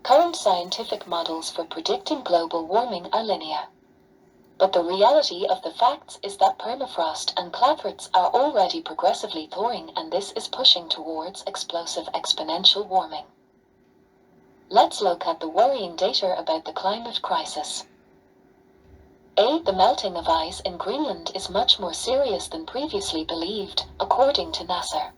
Current scientific models for predicting global warming are linear. But the reality of the facts is that permafrost and clathrates are already progressively thawing, and this is pushing towards explosive exponential warming. Let's look at the worrying data about the climate crisis. The melting of ice in Greenland is much more serious than previously believed, according to NASA.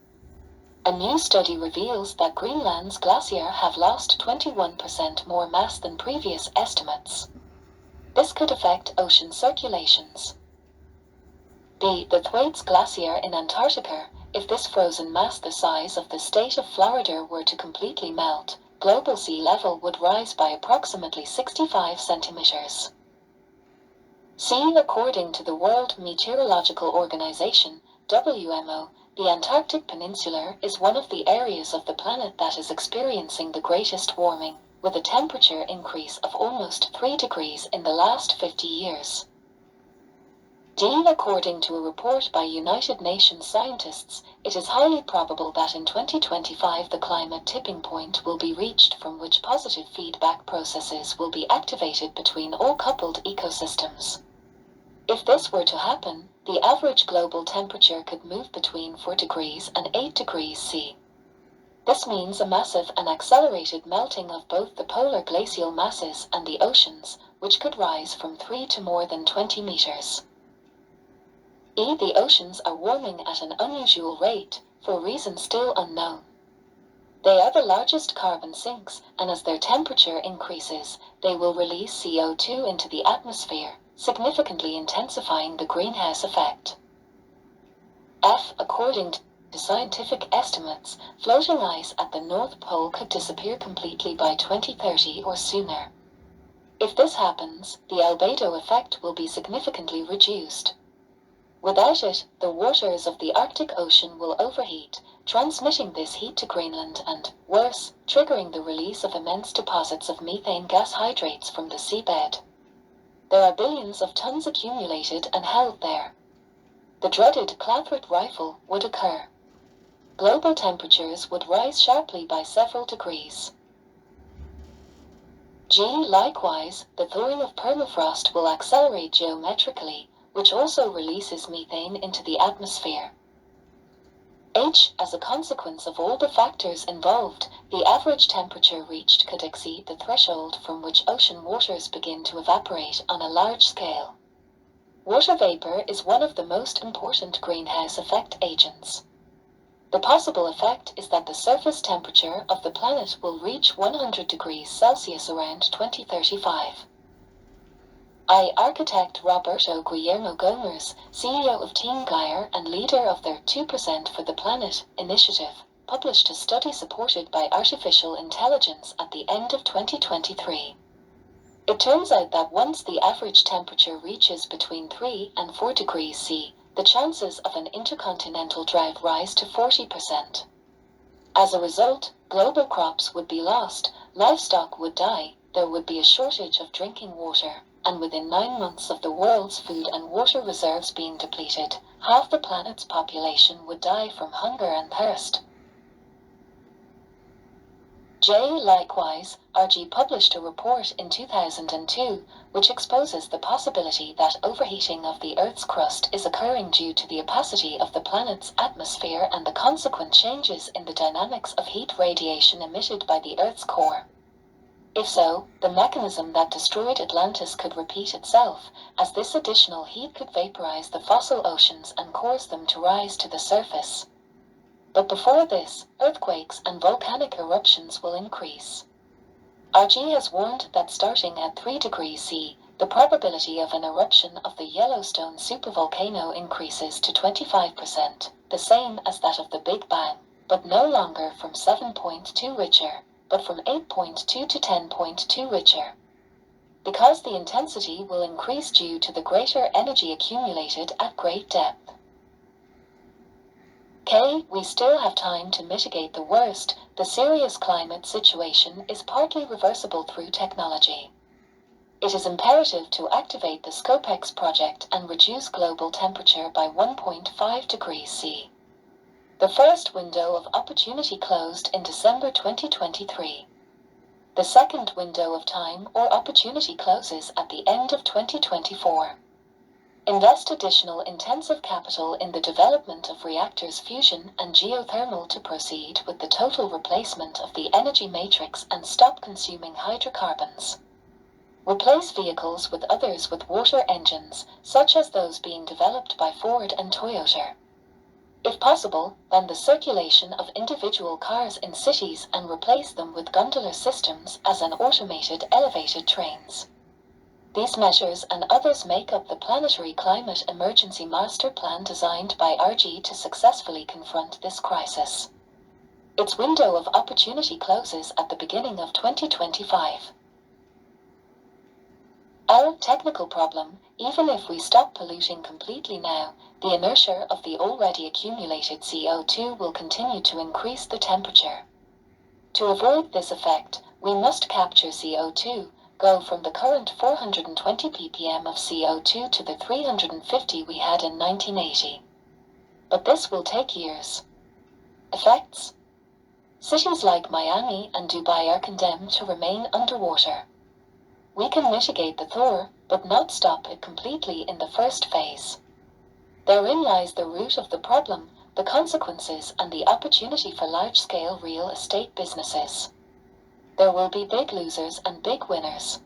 A new study reveals that Greenland's glaciers have lost 21% more mass than previous estimates. This could affect ocean circulations. The Thwaites Glacier in Antarctica. If this frozen mass the size of the state of Florida were to completely melt, global sea level would rise by approximately 65 centimeters. According to the World Meteorological Organization, WMO, the Antarctic Peninsula is one of the areas of the planet that is experiencing the greatest warming, with a temperature increase of almost 3 degrees in the last 50 years. According to a report by United Nations scientists, it is highly probable that in 2025 the climate tipping point will be reached, from which positive feedback processes will be activated between all coupled ecosystems. If this were to happen, the average global temperature could move between 4 degrees and 8 degrees C. This means a massive and accelerated melting of both the polar glacial masses and the oceans, which could rise from 3 to more than 20 meters. The oceans are warming at an unusual rate, for reasons still unknown. They are the largest carbon sinks, and as their temperature increases, they will release CO2 into the atmosphere, significantly intensifying the greenhouse effect. According to scientific estimates, floating ice at the North Pole could disappear completely by 2030 or sooner. If this happens, the albedo effect will be significantly reduced. Without it, the waters of the Arctic Ocean will overheat, transmitting this heat to Greenland and, worse, triggering the release of immense deposits of methane gas hydrates from the seabed. There are billions of tons accumulated and held there. The dreaded clathrate rifle would occur. Global temperatures would rise sharply by several degrees. Likewise, the thawing of permafrost will accelerate geometrically, which also releases methane into the atmosphere. As a consequence of all the factors involved, the average temperature reached could exceed the threshold from which ocean waters begin to evaporate on a large scale. Water vapor is one of the most important greenhouse effect agents. The possible effect is that the surface temperature of the planet will reach 100 degrees Celsius around 2035. Architect Roberto Guillermo Gomes, CEO of Team Gaia and leader of their 2% for the Planet initiative, published a study supported by artificial intelligence at the end of 2023. It turns out that once the average temperature reaches between 3 and 4 degrees C, the chances of an intercontinental drought rise to 40%. As a result, global crops would be lost, livestock would die, there would be a shortage of drinking water, and within 9 months of the world's food and water reserves being depleted, half the planet's population would die from hunger and thirst. Likewise, RG published a report in 2002, which exposes the possibility that overheating of the Earth's crust is occurring due to the opacity of the planet's atmosphere and the consequent changes in the dynamics of heat radiation emitted by the Earth's core. If so, the mechanism that destroyed Atlantis could repeat itself, as this additional heat could vaporize the fossil oceans and cause them to rise to the surface. But before this, earthquakes and volcanic eruptions will increase. RG has warned that starting at 3 degrees C, the probability of an eruption of the Yellowstone supervolcano increases to 25%, the same as that of the Big Bang, but no longer from 7.2 Richter, but from 8.2 to 10.2 Richter. Because the intensity will increase due to the greater energy accumulated at great depth. We still have time to mitigate the worst. The serious climate situation is partly reversible through technology. It is imperative to activate the SCOPEX project and reduce global temperature by 1.5 degrees C. The first window of opportunity closed in December 2023. The second window of time or opportunity closes at the end of 2024. Invest additional intensive capital in the development of reactors, fusion and geothermal to proceed with the total replacement of the energy matrix and stop consuming hydrocarbons. Replace vehicles with others with water engines, such as those being developed by Ford and Toyota. If possible, ban the circulation of individual cars in cities and replace them with gondola systems as an automated elevated trains. These measures and others make up the Planetary Climate Emergency Master Plan designed by RG to successfully confront this crisis. Its window of opportunity closes at the beginning of 2025. Our technical problem: even if we stop polluting completely now, the inertia of the already accumulated CO2 will continue to increase the temperature. To avoid this effect, we must capture CO2, go from the current 420 ppm of CO2 to the 350 we had in 1980. But this will take years. Effects: cities like Miami and Dubai are condemned to remain underwater. We can mitigate the thaw, but not stop it completely in the first phase. Therein lies the root of the problem, the consequences and the opportunity for large-scale real estate businesses. There will be big losers and big winners.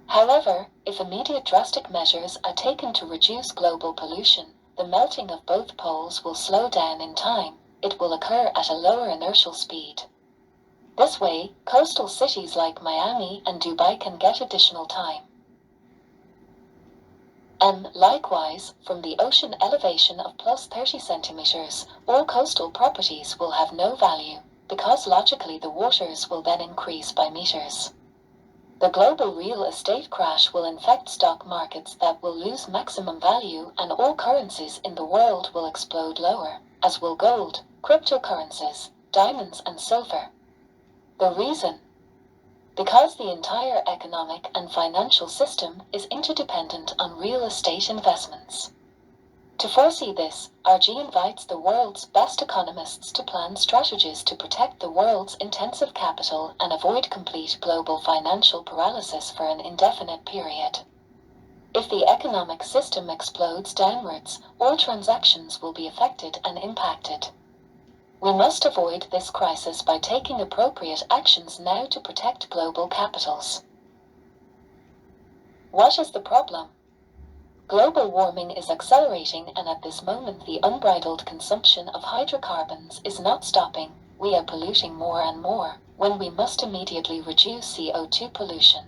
However, if immediate drastic measures are taken to reduce global pollution, the melting of both poles will slow down in time. It will occur at a lower inertial speed. This way, coastal cities like Miami and Dubai can get additional time. Likewise, from the ocean elevation of plus 30 centimeters, all coastal properties will have no value, because logically the waters will then increase by meters. The global real estate crash will infect stock markets that will lose maximum value, and all currencies in the world will explode lower, as will gold, cryptocurrencies, diamonds and silver. The reason? Because the entire economic and financial system is interdependent on real estate investments. To foresee this, RG invites the world's best economists to plan strategies to protect the world's intensive capital and avoid complete global financial paralysis for an indefinite period. If the economic system explodes downwards, all transactions will be affected and impacted. We must avoid this crisis by taking appropriate actions now to protect global capitals. What is the problem? Global warming is accelerating, and at this moment the unbridled consumption of hydrocarbons is not stopping. We are polluting more and more, when we must immediately reduce CO2 pollution.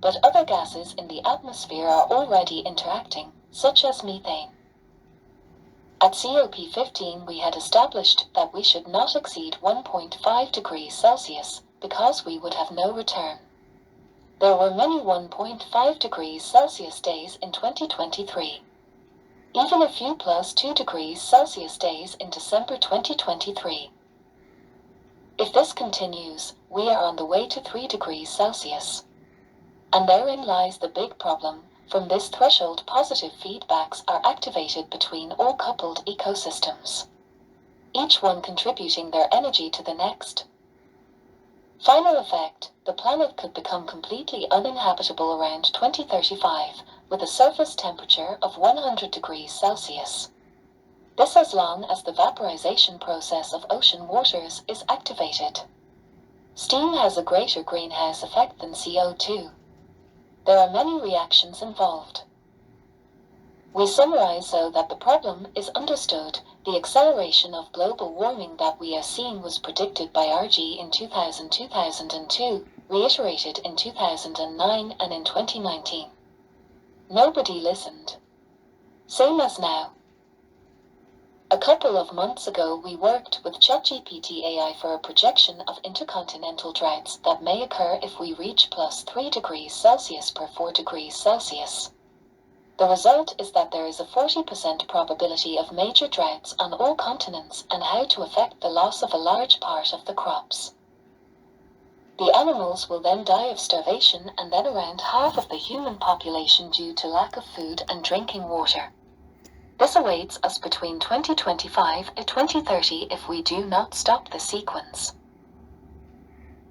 But other gases in the atmosphere are already interacting, such as methane. At COP15 we had established that we should not exceed 1.5 degrees Celsius, because we would have no return. There were many 1.5 degrees Celsius days in 2023. Even a few plus 2 degrees Celsius days in December 2023. If this continues, we are on the way to 3 degrees Celsius. And therein lies the big problem. From this threshold, positive feedbacks are activated between all coupled ecosystems, each one contributing their energy to the next. Final effect: the planet could become completely uninhabitable around 2035, with a surface temperature of 100 degrees Celsius. This as long as the vaporization process of ocean waters is activated. Steam has a greater greenhouse effect than CO2. There are many reactions involved. We summarize so that the problem is understood. The acceleration of global warming that we are seeing was predicted by RG in 2002, reiterated in 2009 and in 2019. Nobody listened. Same as now. A couple of months ago we worked with ChatGPT AI for a projection of intercontinental droughts that may occur if we reach plus 3 degrees Celsius per 4 degrees Celsius. The result is that there is a 40% probability of major droughts on all continents, and how to affect the loss of a large part of the crops. The animals will then die of starvation, and then around half of the human population due to lack of food and drinking water. This awaits us between 2025 and 2030 if we do not stop the sequence.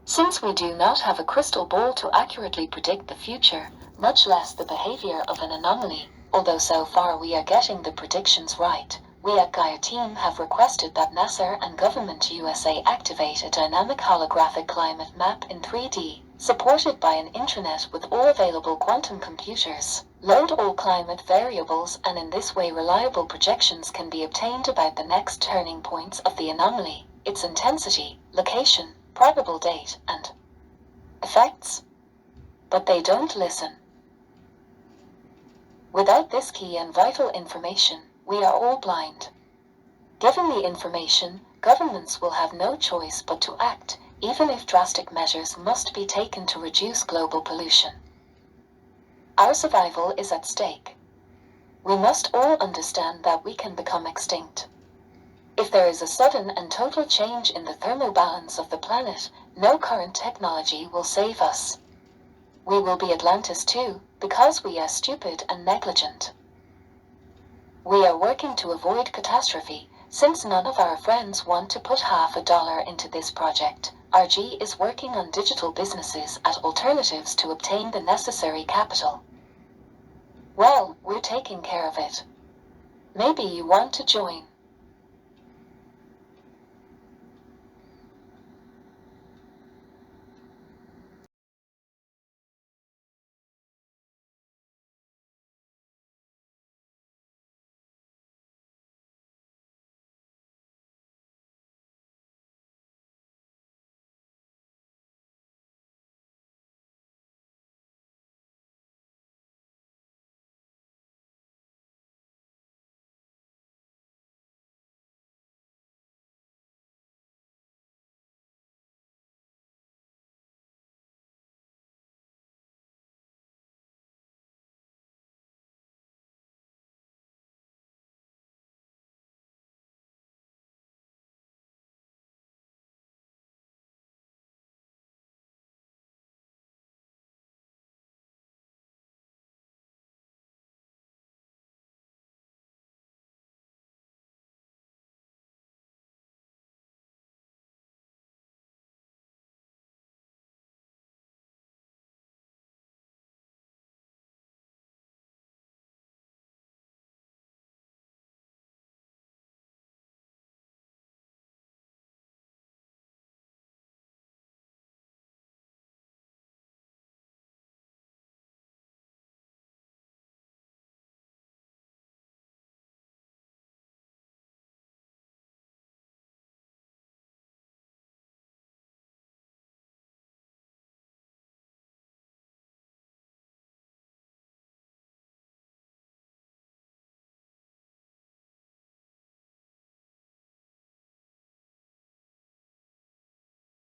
Since we do not have a crystal ball to accurately predict the future, much less the behavior of an anomaly, although so far we are getting the predictions right, we at Gaia Team have requested that NASA and Government USA activate a dynamic holographic climate map in 3D, supported by an intranet with all available quantum computers. Load all climate variables, and in this way reliable projections can be obtained about the next turning points of the anomaly, its intensity, location, probable date, and effects. But they don't listen. Without this key and vital information, we are all blind. Given the information, governments will have no choice but to act, even if drastic measures must be taken to reduce global pollution. Our survival is at stake. We must all understand that we can become extinct. If there is a sudden and total change in the thermal balance of the planet, no current technology will save us. We will be Atlantis too, because we are stupid and negligent. We are working to avoid catastrophe, since none of our friends want to put $50 into this project. RG is working on digital businesses at alternatives to obtain the necessary capital. Well, we're taking care of it. Maybe you want to join.